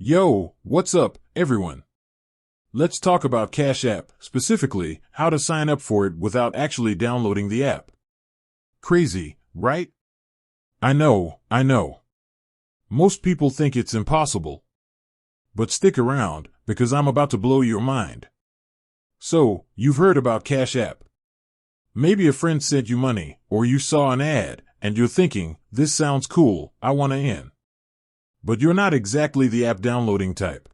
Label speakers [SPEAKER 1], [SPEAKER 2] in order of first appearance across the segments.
[SPEAKER 1] Yo, what's up, everyone? Let's talk about Cash App, specifically, how to sign up for it without actually downloading the app. Crazy, right? I know. Most people think it's impossible. But stick around, because I'm about to blow your mind. So, you've heard about Cash App. Maybe a friend sent you money, or you saw an ad, and you're thinking, this sounds cool, I want in. But you're not exactly the app downloading type.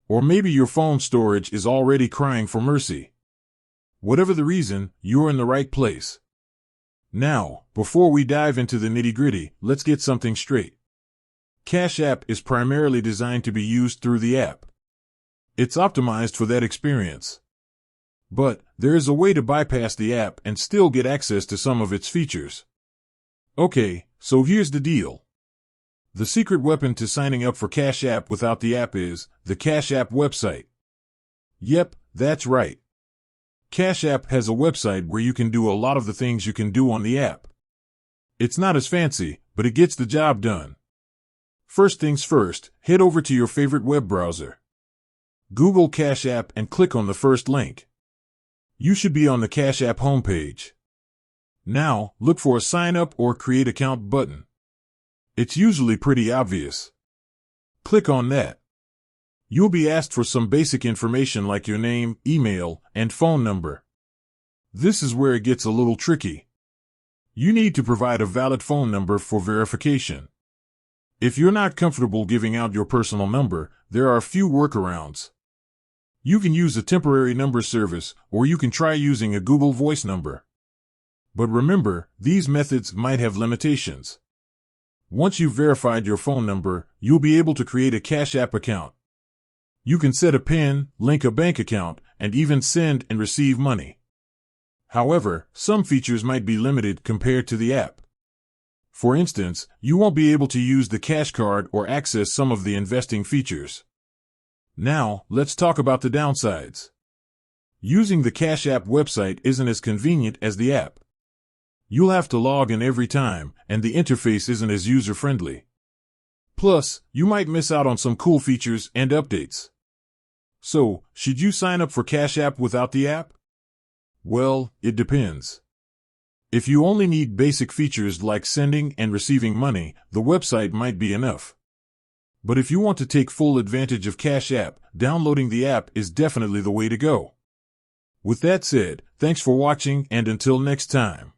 [SPEAKER 1] Or maybe your phone storage is already crying for mercy. Whatever the reason, you're in the right place. Now, before we dive into the nitty-gritty, let's get something straight. Cash App is primarily designed to be used through the app. It's optimized for that experience. But there is a way to bypass the app and still get access to some of its features. Okay, so here's the deal. The secret weapon to signing up for Cash App without the app is the Cash App website. Yep, that's right. Cash App has a website where you can do a lot of the things you can do on the app. It's not as fancy, but it gets the job done. First things first, head over to your favorite web browser. Google Cash App and click on the first link. You should be on the Cash App homepage. Now, look for a Sign Up or Create Account button. It's usually pretty obvious. Click on that. You'll be asked for some basic information like your name, email, and phone number. This is where it gets a little tricky. You need to provide a valid phone number for verification. If you're not comfortable giving out your personal number, there are a few workarounds. You can use a temporary number service, or you can try using a Google Voice number. But remember, these methods might have limitations. Once you've verified your phone number, you'll be able to create a Cash App account. You can set a PIN, link a bank account, and even send and receive money. However, some features might be limited compared to the app. For instance, you won't be able to use the cash card or access some of the investing features. Now, let's talk about the downsides. Using the Cash App website isn't as convenient as the app. You'll have to log in every time, and the interface isn't as user-friendly. Plus, you might miss out on some cool features and updates. So, should you sign up for Cash App without the app? Well, it depends. If you only need basic features like sending and receiving money, the website might be enough. But if you want to take full advantage of Cash App, downloading the app is definitely the way to go. With that said, thanks for watching, and until next time.